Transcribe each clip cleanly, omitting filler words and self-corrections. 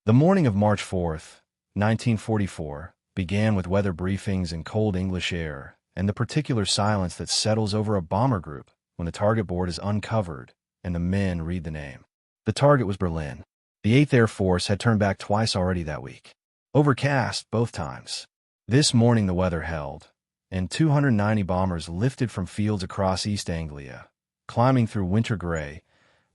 The morning of March 4th, 1944, began with weather briefings in cold English air and the particular silence that settles over a bomber group when the target board is uncovered and the men read the name. The target was Berlin. The 8th Air Force had turned back twice already that week. Overcast both times. This morning the weather held, and 290 bombers lifted from fields across East Anglia, climbing through winter gray,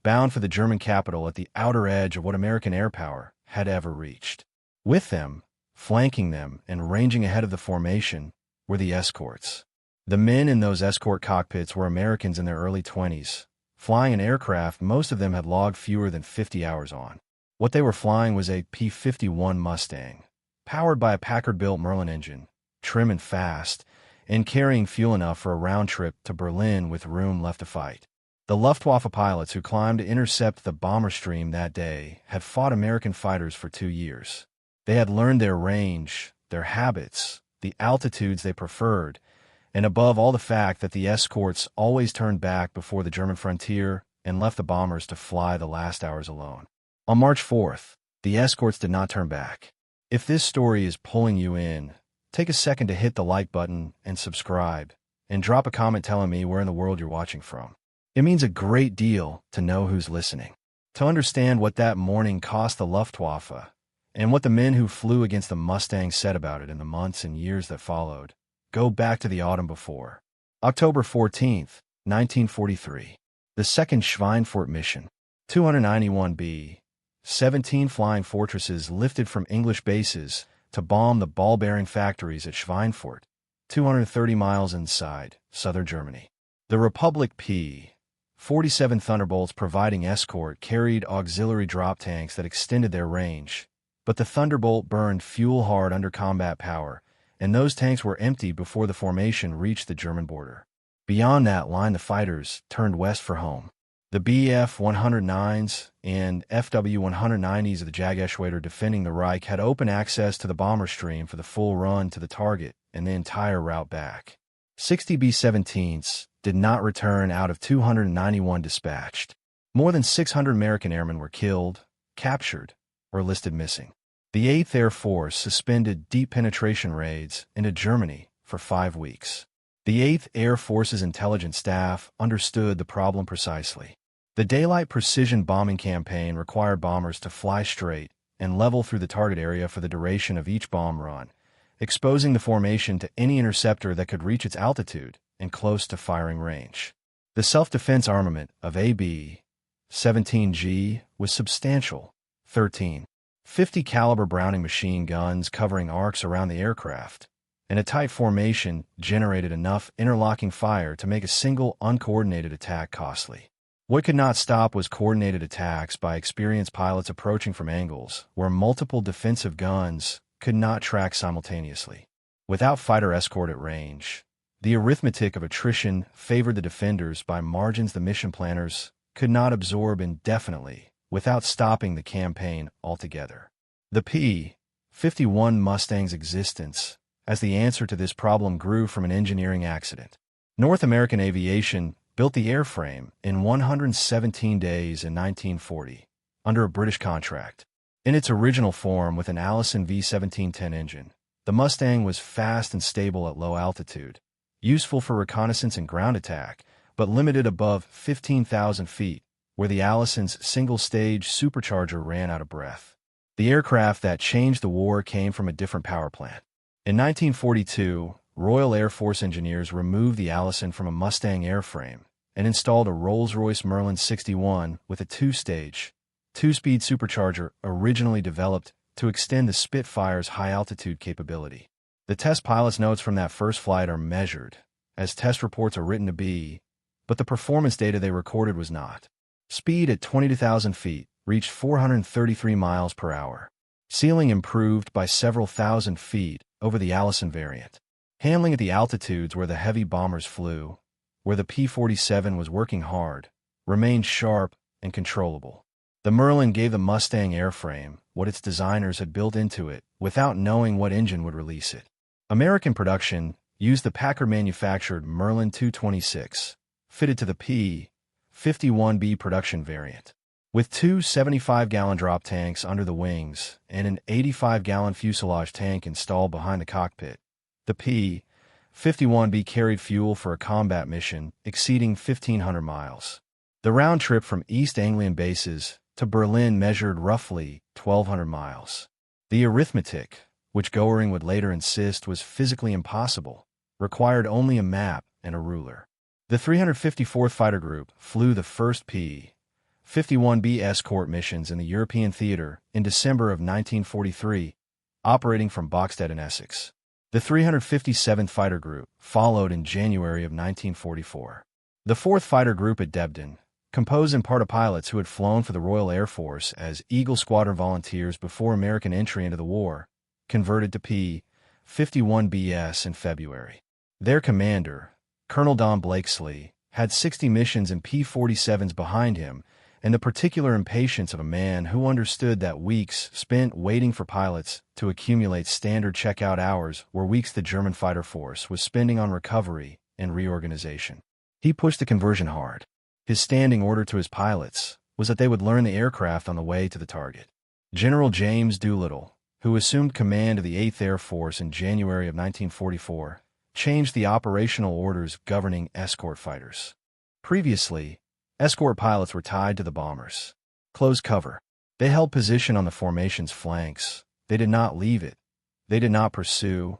bound for the German capital at the outer edge of what American air power had ever reached. With them, flanking them, and ranging ahead of the formation, were the escorts. The men in those escort cockpits were Americans in their early 20s, flying an aircraft most of them had logged fewer than 50 hours on. What they were flying was a P-51 Mustang, powered by a Packard-built Merlin engine, trim and fast, and carrying fuel enough for a round trip to Berlin with room left to fight. The Luftwaffe pilots who climbed to intercept the bomber stream that day had fought American fighters for 2 years. They had learned their range, their habits, the altitudes they preferred, and above all the fact that the escorts always turned back before the German frontier and left the bombers to fly the last hours alone. On March 4th, the escorts did not turn back. If this story is pulling you in, take a second to hit the like button and subscribe, and drop a comment telling me where in the world you're watching from. It means a great deal to know who's listening. To understand what that morning cost the Luftwaffe, and what the men who flew against the Mustangs said about it in the months and years that followed, go back to the autumn before. October 14th, 1943. The 2nd Schweinfurt mission. 291B. 17 flying fortresses lifted from English bases to bomb the ball-bearing factories at Schweinfurt, 230 miles inside southern Germany. The Republic P-47 Thunderbolts providing escort carried auxiliary drop tanks that extended their range, but the Thunderbolt burned fuel hard under combat power, and those tanks were empty before the formation reached the German border. Beyond that line the fighters turned west for home. The Bf-109s and Fw-190s of the Jagdgeschwader defending the Reich had open access to the bomber stream for the full run to the target and the entire route back. 60 B-17s did not return out of 291 dispatched. More than 600 American airmen were killed, captured, or listed missing. The 8th Air Force suspended deep penetration raids into Germany for 5 weeks. The 8th Air Force's intelligence staff understood the problem precisely. The daylight precision bombing campaign required bombers to fly straight and level through the target area for the duration of each bomb run, exposing the formation to any interceptor that could reach its altitude and close to firing range. The self-defense armament of AB-17G was substantial. 13 .50 caliber Browning machine guns covering arcs around the aircraft, and a tight formation generated enough interlocking fire to make a single uncoordinated attack costly. What could not stop was coordinated attacks by experienced pilots approaching from angles where multiple defensive guns could not track simultaneously. Without fighter escort at range, the arithmetic of attrition favored the defenders by margins the mission planners could not absorb indefinitely without stopping the campaign altogether. The P-51 Mustang's existence as the answer to this problem grew from an engineering accident. North American Aviation built the airframe in 117 days in 1940, under a British contract. In its original form with an Allison V1710 engine, the Mustang was fast and stable at low altitude, useful for reconnaissance and ground attack, but limited above 15,000 feet, where the Allison's single-stage supercharger ran out of breath. The aircraft that changed the war came from a different power plant. In 1942, Royal Air Force engineers removed the Allison from a Mustang airframe and installed a Rolls-Royce Merlin 61 with a two-stage, two-speed supercharger originally developed to extend the Spitfire's high-altitude capability. The test pilot's notes from that first flight are measured, as test reports are written to be, but the performance data they recorded was not. Speed at 22,000 feet reached 433 miles per hour. Ceiling improved by several thousand feet over the Allison variant. Handling at the altitudes where the heavy bombers flew, where the P-47 was working hard, remained sharp and controllable. The Merlin gave the Mustang airframe what its designers had built into it without knowing what engine would release it. American production used the Packard-manufactured Merlin 226, fitted to the P-51B production variant. With two 75-gallon drop tanks under the wings and an 85-gallon fuselage tank installed behind the cockpit, the P-51B carried fuel for a combat mission exceeding 1,500 miles. The round trip from East Anglian bases to Berlin measured roughly 1,200 miles. The arithmetic, which Goering would later insist was physically impossible, required only a map and a ruler. The 354th Fighter Group flew the first P-51B escort missions in the European theater in December of 1943, operating from Boxted in Essex. The 357th Fighter Group followed in January of 1944. The 4th Fighter Group at Debden, composed in part of pilots who had flown for the Royal Air Force as Eagle Squadron volunteers before American entry into the war, converted to P-51BS in February. Their commander, Colonel Don Blakesley, had 60 missions in P-47s behind him, and the particular impatience of a man who understood that weeks spent waiting for pilots to accumulate standard checkout hours were weeks the German fighter force was spending on recovery and reorganization. He pushed the conversion hard. His standing order to his pilots was that they would learn the aircraft on the way to the target. General James Doolittle, who assumed command of the 8th Air Force in January of 1944, changed the operational orders governing escort fighters. Previously, escort pilots were tied to the bombers. Close cover. They held position on the formation's flanks. They did not leave it. They did not pursue,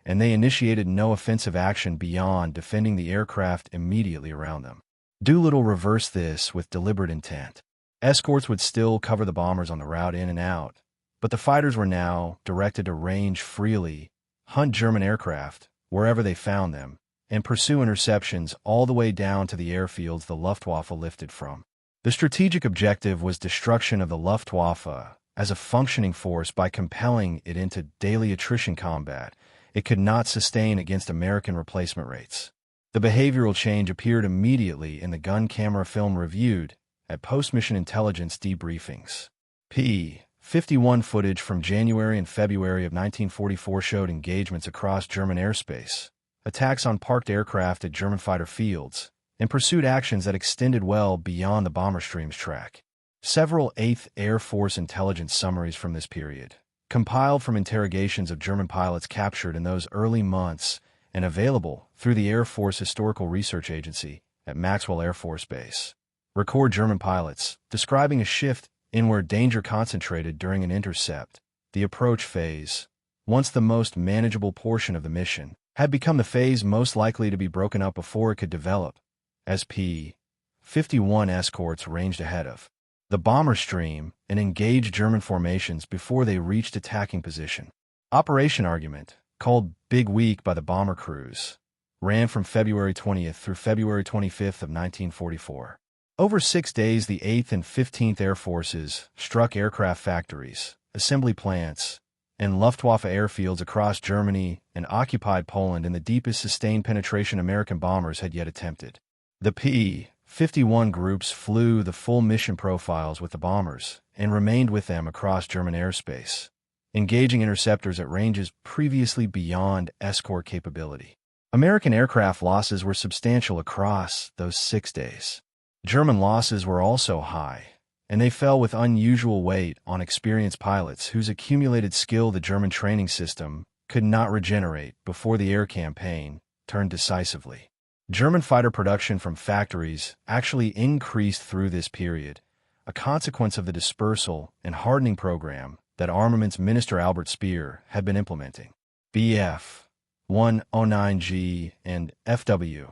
and they initiated no offensive action beyond defending the aircraft immediately around them. Doolittle reversed this with deliberate intent. Escorts would still cover the bombers on the route in and out, but the fighters were now directed to range freely, hunt German aircraft wherever they found them, and pursue interceptions all the way down to the airfields the Luftwaffe lifted from. The strategic objective was destruction of the Luftwaffe as a functioning force by compelling it into daily attrition combat it could not sustain against American replacement rates. The behavioral change appeared immediately in the gun camera film reviewed at post-mission intelligence debriefings. P-51 footage from January and February of 1944 showed engagements across German airspace, attacks on parked aircraft at German fighter fields, and pursuit actions that extended well beyond the bomber stream's track. Several 8th Air Force intelligence summaries from this period, compiled from interrogations of German pilots captured in those early months and available through the Air Force Historical Research Agency at Maxwell Air Force Base, record German pilots describing a shift in where danger concentrated during an intercept, the approach phase, once the most manageable portion of the mission, had become the phase most likely to be broken up before it could develop, as P-51 escorts ranged ahead of the bomber stream and engaged German formations before they reached attacking position. Operation argument, called Big Week by the bomber crews, ran from February 20th through February 25th of 1944. Over 6 days, the 8th and 15th Air Forces struck aircraft factories, assembly plants, and Luftwaffe airfields across Germany and occupied Poland in the deepest sustained penetration American bombers had yet attempted. The P-51 groups flew the full mission profiles with the bombers and remained with them across German airspace, engaging interceptors at ranges previously beyond escort capability. American aircraft losses were substantial across those 6 days. German losses were also high, and they fell with unusual weight on experienced pilots whose accumulated skill the German training system could not regenerate before the air campaign turned decisively. German fighter production from factories actually increased through this period, a consequence of the dispersal and hardening program that Armaments Minister Albert Speer had been implementing. Bf-109G and FW-190A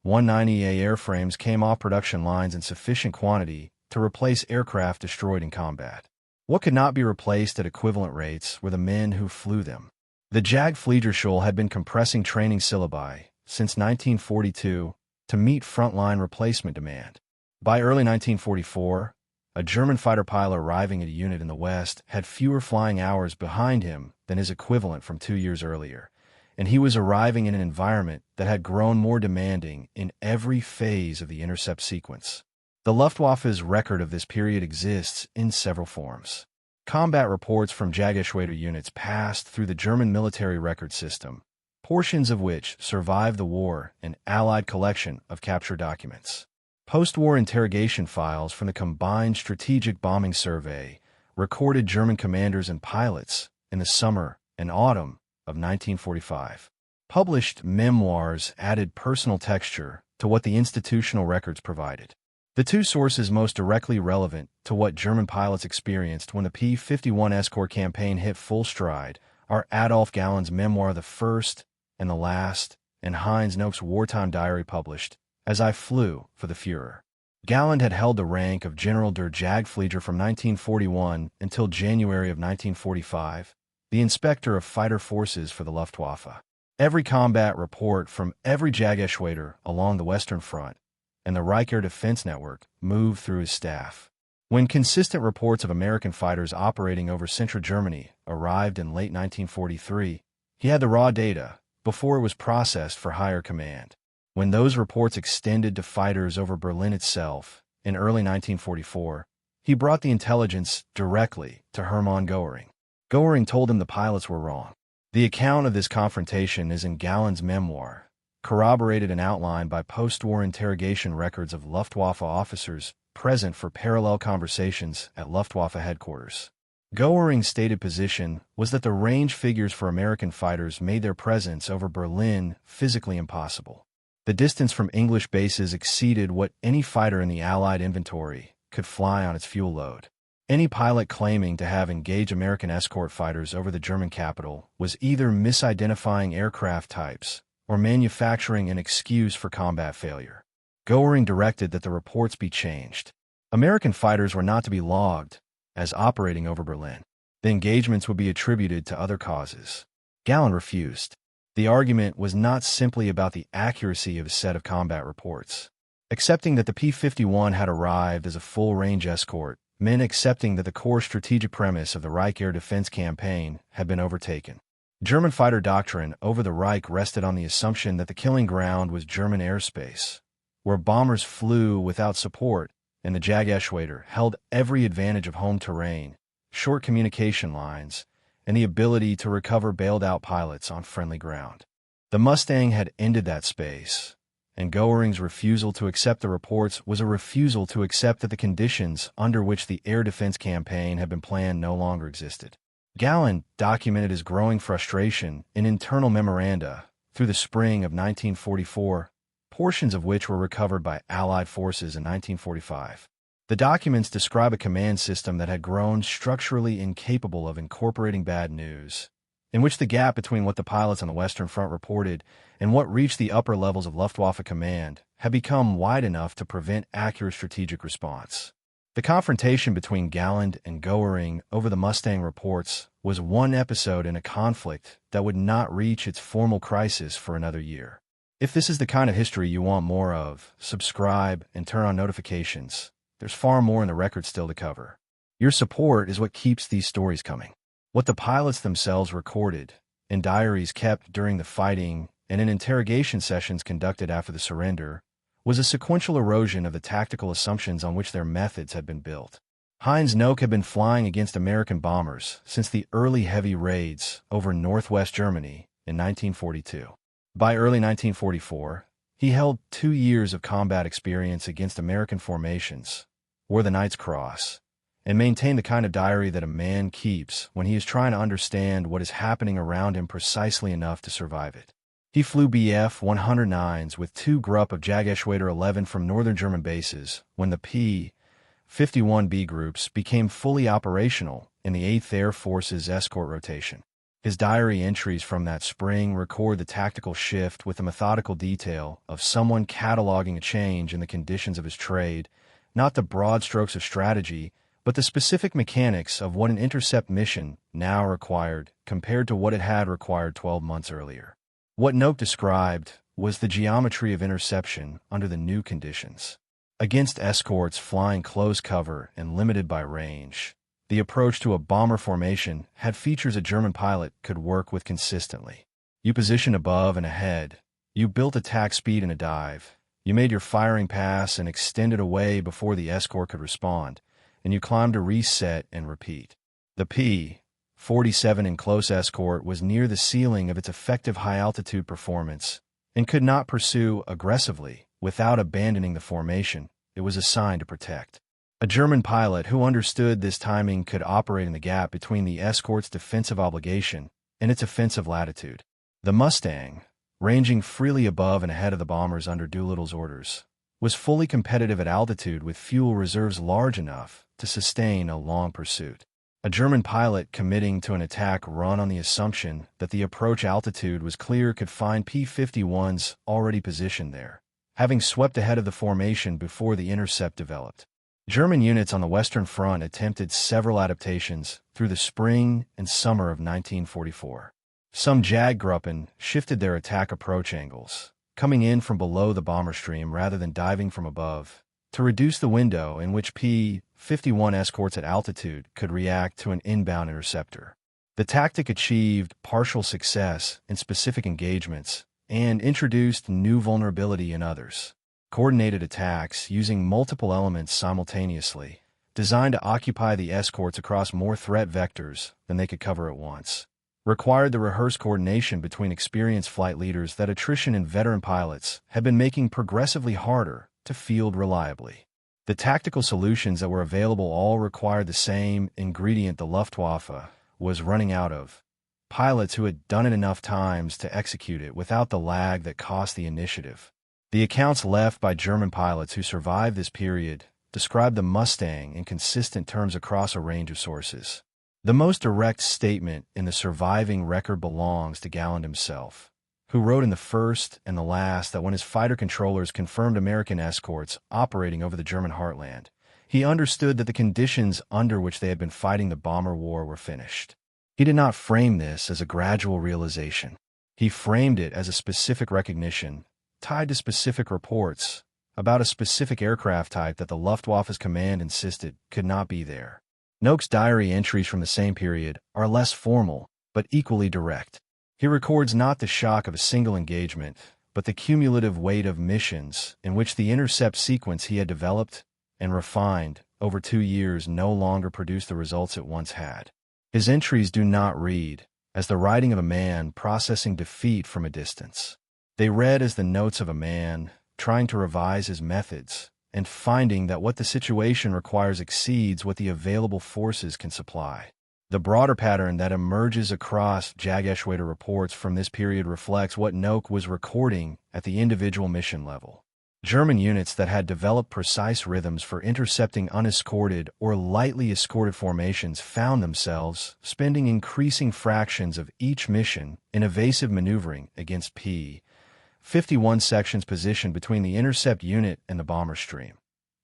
airframes came off production lines in sufficient quantity to replace aircraft destroyed in combat. What could not be replaced at equivalent rates were the men who flew them. The Jagdfliegerschule had been compressing training syllabi since 1942 to meet frontline replacement demand. By early 1944, a German fighter pilot arriving at a unit in the West had fewer flying hours behind him than his equivalent from 2 years earlier, and he was arriving in an environment that had grown more demanding in every phase of the intercept sequence. The Luftwaffe's record of this period exists in several forms. Combat reports from Jagdgeschwader units passed through the German military record system, portions of which survived the war, an Allied collection of capture documents. Post-war interrogation files from the Combined Strategic Bombing Survey recorded German commanders and pilots in the summer and autumn of 1945. Published memoirs added personal texture to what the institutional records provided. The two sources most directly relevant to what German pilots experienced when the P-51 Escort campaign hit full stride are Adolf Galland's memoir The First and the Last and Heinz Knoke's wartime diary published As I Flew for the Führer. Galland had held the rank of General der Jagdflieger from 1941 until January of 1945, the inspector of fighter forces for the Luftwaffe. Every combat report from every Jagdgeschwader along the Western Front and the Reich Air Defense Network moved through his staff. When consistent reports of American fighters operating over central Germany arrived in late 1943, he had the raw data before it was processed for higher command. When those reports extended to fighters over Berlin itself in early 1944, he brought the intelligence directly to Hermann Goering. Goering told him the pilots were wrong. The account of this confrontation is in Galland's memoir, corroborated and outlined by post-war interrogation records of Luftwaffe officers present for parallel conversations at Luftwaffe headquarters. Goering's stated position was that the range figures for American fighters made their presence over Berlin physically impossible. The distance from English bases exceeded what any fighter in the Allied inventory could fly on its fuel load. Any pilot claiming to have engaged American escort fighters over the German capital was either misidentifying aircraft types or manufacturing an excuse for combat failure. Goering directed that the reports be changed. American fighters were not to be logged as operating over Berlin. The engagements would be attributed to other causes. Galland refused. The argument was not simply about the accuracy of a set of combat reports. Accepting that the P-51 had arrived as a full-range escort meant accepting that the core strategic premise of the Reich Air Defense campaign had been overtaken. German fighter doctrine over the Reich rested on the assumption that the killing ground was German airspace, where bombers flew without support, and the Jagdgeschwader held every advantage of home terrain, short communication lines, and the ability to recover bailed-out pilots on friendly ground. The Mustang had ended that space, and Goering's refusal to accept the reports was a refusal to accept that the conditions under which the air defense campaign had been planned no longer existed. Galland documented his growing frustration in internal memoranda through the spring of 1944, portions of which were recovered by Allied forces in 1945. The documents describe a command system that had grown structurally incapable of incorporating bad news, in which the gap between what the pilots on the Western Front reported and what reached the upper levels of Luftwaffe command had become wide enough to prevent accurate strategic response. The confrontation between Galland and Goering over the Mustang reports was one episode in a conflict that would not reach its formal crisis for another year. If this is the kind of history you want more of, subscribe and turn on notifications. There's far more in the record still to cover. Your support is what keeps these stories coming. What the pilots themselves recorded, in diaries kept during the fighting and in interrogation sessions conducted after the surrender, was a sequential erosion of the tactical assumptions on which their methods had been built. Heinz Knoke had been flying against American bombers since the early heavy raids over northwest Germany in 1942. By early 1944, he held 2 years of combat experience against American formations, wore the Knight's Cross, and maintained the kind of diary that a man keeps when he is trying to understand what is happening around him precisely enough to survive it. He flew Bf-109s with 2 Gruppe of Jagdgeschwader 11 from northern German bases when the P-51B groups became fully operational in the 8th Air Force's escort rotation. His diary entries from that spring record the tactical shift with the methodical detail of someone cataloging a change in the conditions of his trade, not the broad strokes of strategy, but the specific mechanics of what an intercept mission now required compared to what it had required 12 months earlier. What Knoke described was the geometry of interception under the new conditions. Against escorts flying close cover and limited by range, the approach to a bomber formation had features a German pilot could work with consistently. You positioned above and ahead, you built attack speed in a dive, you made your firing pass and extended away before the escort could respond, and you climbed to reset and repeat. The P-47 in close escort was near the ceiling of its effective high-altitude performance and could not pursue aggressively without abandoning the formation it was assigned to protect. A German pilot who understood this timing could operate in the gap between the escort's defensive obligation and its offensive latitude. The Mustang, ranging freely above and ahead of the bombers under Doolittle's orders, was fully competitive at altitude with fuel reserves large enough to sustain a long pursuit. A German pilot committing to an attack run on the assumption that the approach altitude was clear could find P-51s already positioned there, having swept ahead of the formation before the intercept developed. German units on the Western Front attempted several adaptations through the spring and summer of 1944. Some Jaggruppen shifted their attack approach angles, coming in from below the bomber stream rather than diving from above, to reduce the window in which P-51 escorts at altitude could react to an inbound interceptor. The tactic achieved partial success in specific engagements and introduced new vulnerability in others. Coordinated attacks using multiple elements simultaneously, designed to occupy the escorts across more threat vectors than they could cover at once, required the rehearsed coordination between experienced flight leaders that attrition and veteran pilots had been making progressively harder to field reliably. The tactical solutions that were available all required the same ingredient the Luftwaffe was running out of: pilots who had done it enough times to execute it without the lag that cost the initiative. The accounts left by German pilots who survived this period describe the Mustang in consistent terms across a range of sources. The most direct statement in the surviving record belongs to Galland himself, who wrote in the first and the last that when his fighter controllers confirmed American escorts operating over the German heartland, he understood that the conditions under which they had been fighting the bomber war were finished. He did not frame this as a gradual realization. He framed it as a specific recognition, tied to specific reports about a specific aircraft type that the Luftwaffe's command insisted could not be there. Knoke's diary entries from the same period are less formal, but equally direct. He records not the shock of a single engagement, but the cumulative weight of missions in which the intercept sequence he had developed and refined over 2 years no longer produced the results it once had. His entries do not read as the writing of a man processing defeat from a distance. They read as the notes of a man trying to revise his methods and finding that what the situation requires exceeds what the available forces can supply. The broader pattern that emerges across Jageschwader reports from this period reflects what Knoke was recording at the individual mission level. German units that had developed precise rhythms for intercepting unescorted or lightly escorted formations found themselves spending increasing fractions of each mission in evasive maneuvering against P-51 sections positioned between the intercept unit and the bomber stream,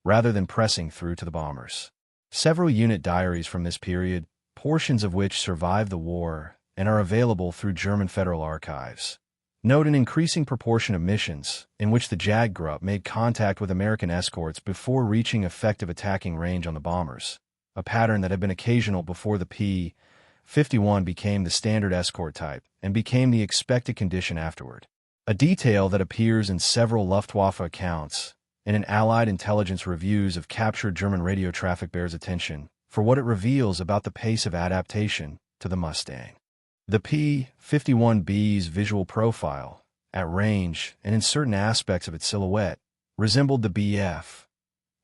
rather than pressing through to the bombers. Several unit diaries from this period, portions of which survived the war and are available through German federal archives, note an increasing proportion of missions in which the Jaggruppe made contact with American escorts before reaching effective attacking range on the bombers, a pattern that had been occasional before the P-51 became the standard escort type and became the expected condition afterward. A detail that appears in several Luftwaffe accounts and in Allied intelligence reviews of captured German radio traffic bears attention for what it reveals about the pace of adaptation to the Mustang. The P-51B's visual profile, at range and in certain aspects of its silhouette, resembled the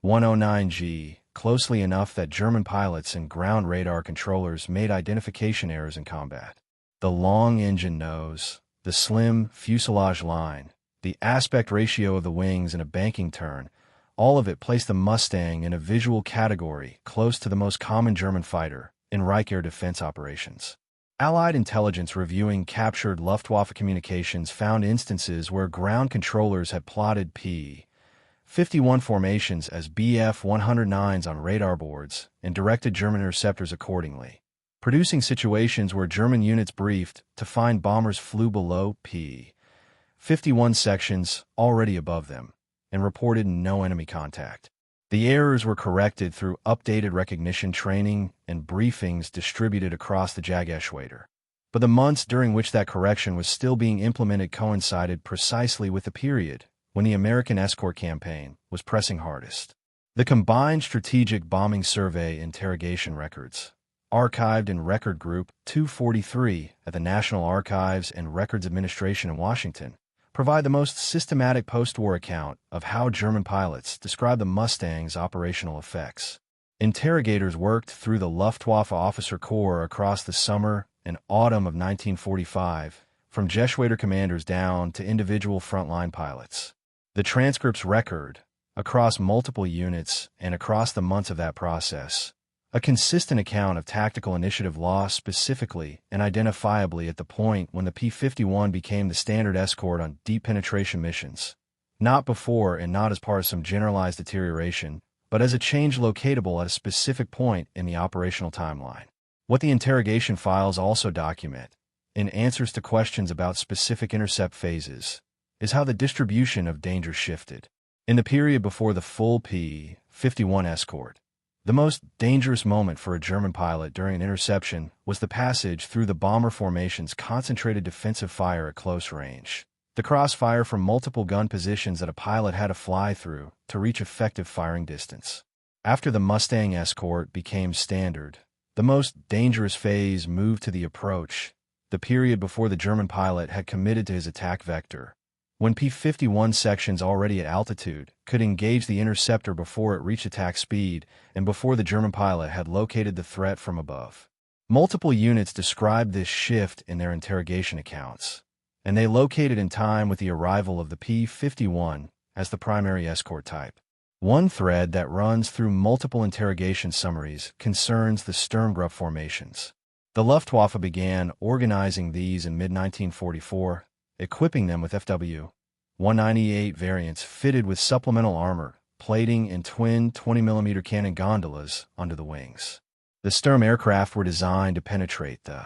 Bf-109G closely enough that German pilots and ground radar controllers made identification errors in combat. The long engine nose, the slim fuselage line, the aspect ratio of the wings and a banking turn, all of it placed the Mustang in a visual category close to the most common German fighter in Reich air defense operations. Allied intelligence reviewing captured Luftwaffe communications found instances where ground controllers had plotted P-51 formations as Bf-109s on radar boards and directed German interceptors accordingly, producing situations where German units briefed to find bombers flew below P-51 sections already above them and reported no enemy contact. The errors were corrected through updated recognition training and briefings distributed across the Jageschwader. But the months during which that correction was still being implemented coincided precisely with the period when the American escort campaign was pressing hardest. The Combined Strategic Bombing Survey interrogation records, archived in Record Group 243 at the National Archives and Records Administration in Washington, provide the most systematic post-war account of how German pilots describe the Mustang's operational effects. Interrogators worked through the Luftwaffe officer corps across the summer and autumn of 1945, from Geschwader commanders down to individual frontline pilots. The transcripts record, across multiple units and across the months of that process, a consistent account of tactical initiative lost specifically and identifiably at the point when the P-51 became the standard escort on deep penetration missions, not before and not as part of some generalized deterioration, but as a change locatable at a specific point in the operational timeline. What the interrogation files also document, in answers to questions about specific intercept phases, is how the distribution of danger shifted. In the period before the full P-51 escort, the most dangerous moment for a German pilot during an interception was the passage through the bomber formation's concentrated defensive fire at close range, the crossfire from multiple gun positions that a pilot had to fly through to reach effective firing distance. After the Mustang escort became standard, the most dangerous phase moved to the approach, the period before the German pilot had committed to his attack vector, when P-51 sections already at altitude could engage the interceptor before it reached attack speed and before the German pilot had located the threat from above. Multiple units described this shift in their interrogation accounts, and they located in time with the arrival of the P-51 as the primary escort type. One thread that runs through multiple interrogation summaries concerns the Sturmgruppe formations. The Luftwaffe began organizing these in mid-1944, equipping them with FW-198 variants fitted with supplemental armor, plating, and twin 20mm cannon gondolas under the wings. The Sturm aircraft were designed to penetrate the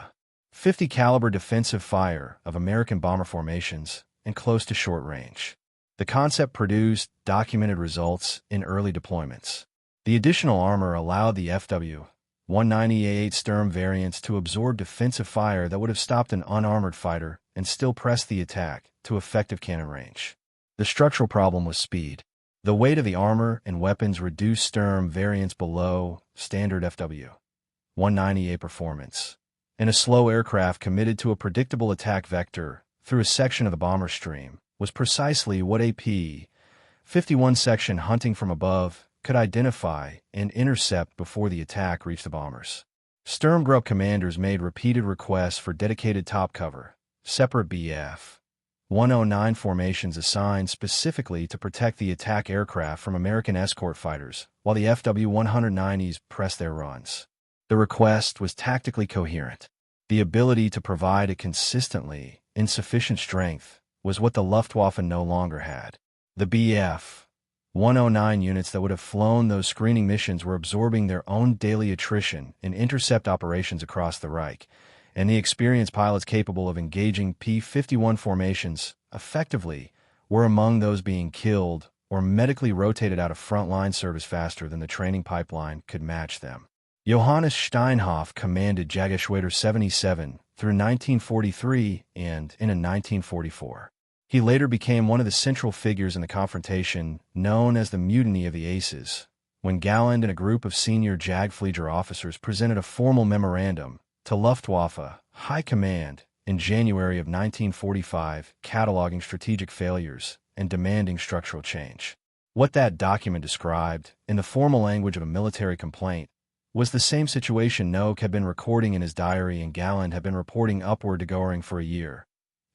50 caliber defensive fire of American bomber formations and close to short range. The concept produced documented results in early deployments. The additional armor allowed the FW-198 Sturm variants to absorb defensive fire that would have stopped an unarmored fighter and still press the attack to effective cannon range. The structural problem was speed. The weight of the armor and weapons reduced Sturm variants below standard FW-198 performance, and a slow aircraft committed to a predictable attack vector through a section of the bomber stream was precisely what a P-51 section hunting from above could identify and intercept before the attack reached the bombers. Sturmgruppe commanders made repeated requests for dedicated top cover, separate Bf-109 formations assigned specifically to protect the attack aircraft from American escort fighters, while the FW-190s pressed their runs. The request was tactically coherent. The ability to provide it consistently in sufficient strength was what the Luftwaffe no longer had. The Bf-109 units that would have flown those screening missions were absorbing their own daily attrition in intercept operations across the Reich, and the experienced pilots capable of engaging P-51 formations effectively were among those being killed or medically rotated out of frontline service faster than the training pipeline could match them. Johannes Steinhoff commanded Jägerschwader 77 through 1943 and in 1944. He later became one of the central figures in the confrontation known as the Mutiny of the Aces, when Galland and a group of senior Jagdflieger officers presented a formal memorandum to Luftwaffe High Command in January of 1945, cataloging strategic failures and demanding structural change. What that document described, in the formal language of a military complaint, was the same situation Knoke had been recording in his diary and Galland had been reporting upward to Goering for a year.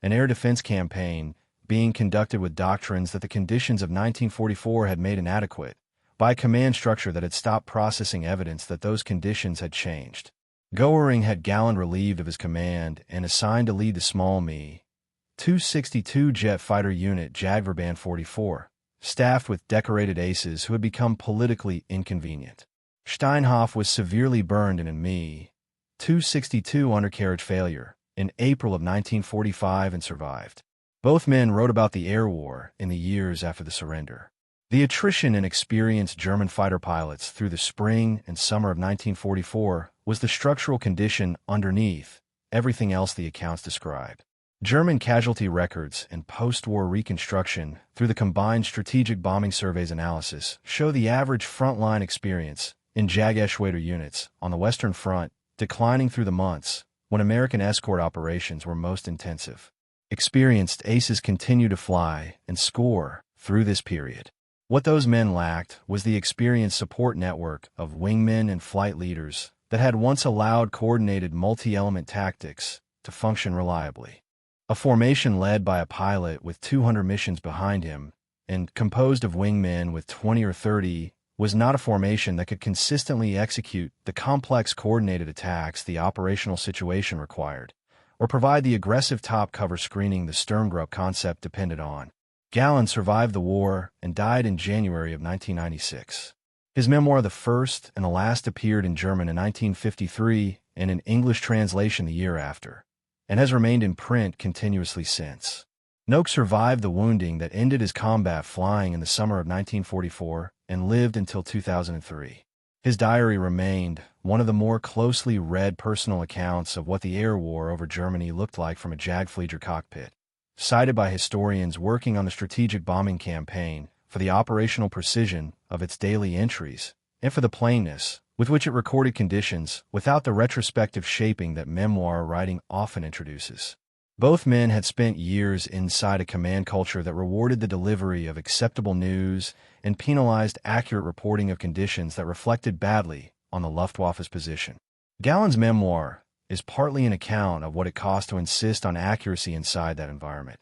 An air defense campaign being conducted with doctrines that the conditions of 1944 had made inadequate, by a command structure that had stopped processing evidence that those conditions had changed. Goering had Galland relieved of his command and assigned to lead the small Me-262 jet fighter unit Jagdverband 44, staffed with decorated aces who had become politically inconvenient. Steinhoff was severely burned in a Me-262 undercarriage failure in April of 1945 and survived. Both men wrote about the air war in the years after the surrender. The attrition in experienced German fighter pilots through the spring and summer of 1944 was the structural condition underneath everything else the accounts described. German casualty records and post-war reconstruction through the combined strategic bombing surveys analysis show the average frontline experience in Jägerschwader units on the Western Front declining through the months when American escort operations were most intensive. Experienced aces continue to fly and score through this period. What those men lacked was the experienced support network of wingmen and flight leaders that had once allowed coordinated multi-element tactics to function reliably. A formation led by a pilot with 200 missions behind him and composed of wingmen with 20 or 30 was not a formation that could consistently execute the complex coordinated attacks the operational situation required, or provide the aggressive top cover screening the Sturmgruppe concept depended on. Galland survived the war and died in January of 1996. His memoir The First and the Last appeared in German in 1953 and in English translation the year after, and has remained in print continuously since. Knoke survived the wounding that ended his combat flying in the summer of 1944 and lived until 2003. His diary remained one of the more closely read personal accounts of what the air war over Germany looked like from a Jagdflieger cockpit, cited by historians working on the strategic bombing campaign for the operational precision of its daily entries and for the plainness with which it recorded conditions without the retrospective shaping that memoir writing often introduces. Both men had spent years inside a command culture that rewarded the delivery of acceptable news and penalized accurate reporting of conditions that reflected badly on the Luftwaffe's position. Galland's memoir is partly an account of what it cost to insist on accuracy inside that environment,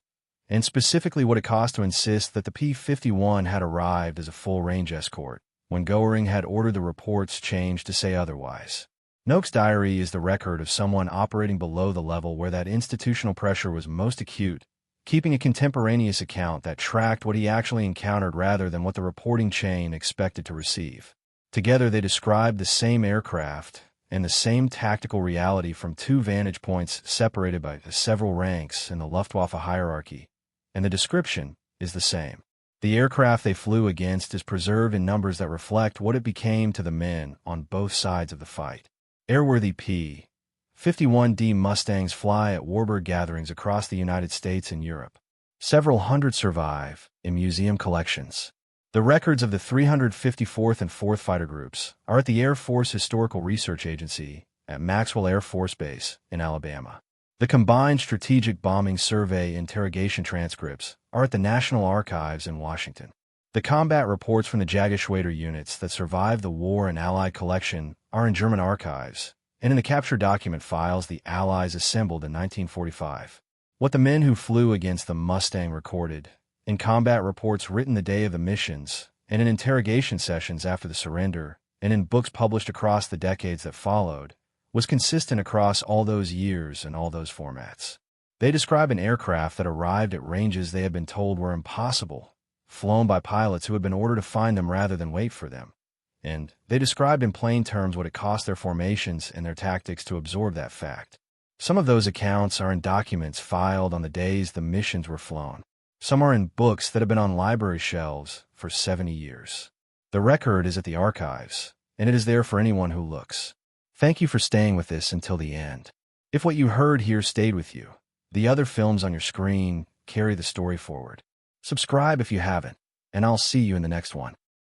and specifically what it cost to insist that the P-51 had arrived as a full-range escort, when Goering had ordered the reports changed to say otherwise. Knoke's diary is the record of someone operating below the level where that institutional pressure was most acute, keeping a contemporaneous account that tracked what he actually encountered rather than what the reporting chain expected to receive. Together they described the same aircraft and the same tactical reality from two vantage points separated by several ranks in the Luftwaffe hierarchy, and the description is the same. The aircraft they flew against is preserved in numbers that reflect what it became to the men on both sides of the fight. Airworthy P-51D Mustangs fly at warbird gatherings across the United States and Europe. Several hundred survive in museum collections. The records of the 354th and 4th Fighter Groups are at the Air Force Historical Research Agency at Maxwell Air Force Base in Alabama. The Combined Strategic Bombing Survey interrogation transcripts are at the National Archives in Washington. The combat reports from the Jagdgeschwader units that survived the war and Allied collection are in German archives, and in the capture document files the Allies assembled in 1945. What the men who flew against the Mustang recorded, in combat reports written the day of the missions, and in interrogation sessions after the surrender, and in books published across the decades that followed, was consistent across all those years and all those formats. They describe an aircraft that arrived at ranges they had been told were impossible, flown by pilots who had been ordered to find them rather than wait for them. And they described in plain terms what it cost their formations and their tactics to absorb that fact. Some of those accounts are in documents filed on the days the missions were flown. Some are in books that have been on library shelves for 70 years. The record is at the archives, and it is there for anyone who looks. Thank you for staying with this until the end. If what you heard here stayed with you, the other films on your screen carry the story forward. Subscribe if you haven't, and I'll see you in the next one.